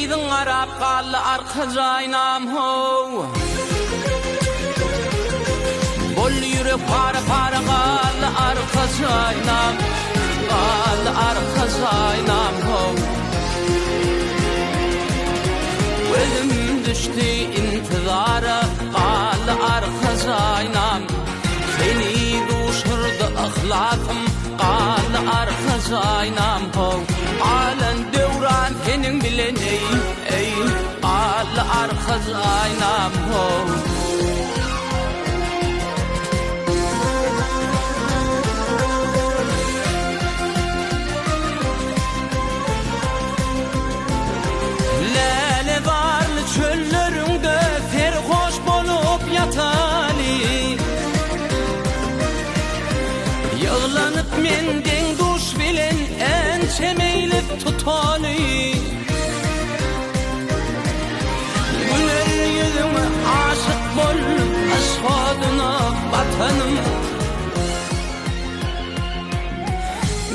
Seydin arap qallı arka caynam ho. Bol yürek para para qallı arka caynam, qallı arka caynam ho. Ölüm düştü intizara qallı arka caynam. Seni duşurdu ahlakım qallı arka caynam ho. Alen devran senin bilen ey qallı arka caynam ho. Lale varlı çöllerinde serhoş bolup yatali, yağlanıp menden duş bilen en çemeylip tutali. Güler yüzüme aşık bolup aşkadına vatanım.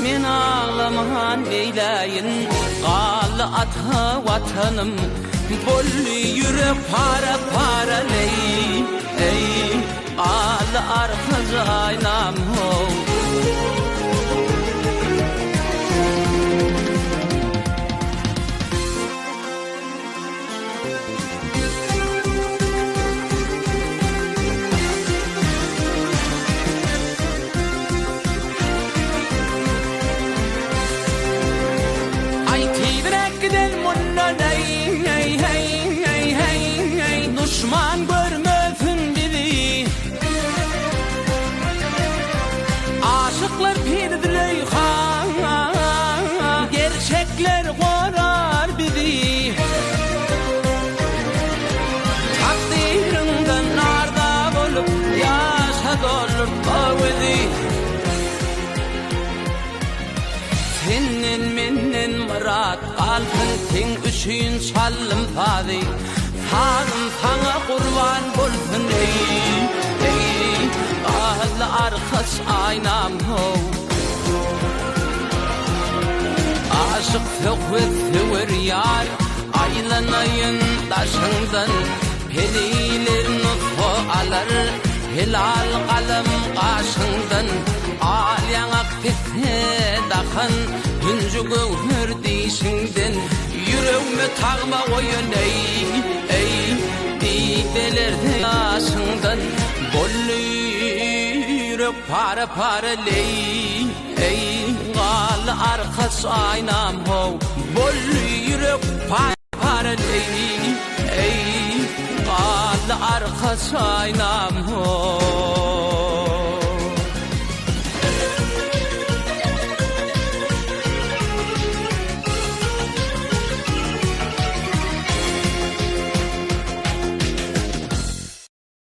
Men ağlamahan eyleyin qallı ata vatanım. Bollu yürek para para ey qallı arka caynam ho. Düşman görmesin bizi, aşıklar pirdirey han, gerçekler korar bizi. Takdirinden narda bolup yaşa dolur bizi. Senin menin murat kalbin sen üçün sallım fadi. Hanım sana kurban bulsun ey qallı arkas aynam ho. Aşık sökvet söver yar aylanayın taşından. Heliler nutfu alır hilal kalım qaşından. Alyan aktifne dahan hüncü gövhür deyişinden. Yüreğime tağma oyun ey didelerde yaşından. Bollu yürek para para ey qallı arkas aynam ho. Bollu yürek para para ey qallı arkas aynam ho.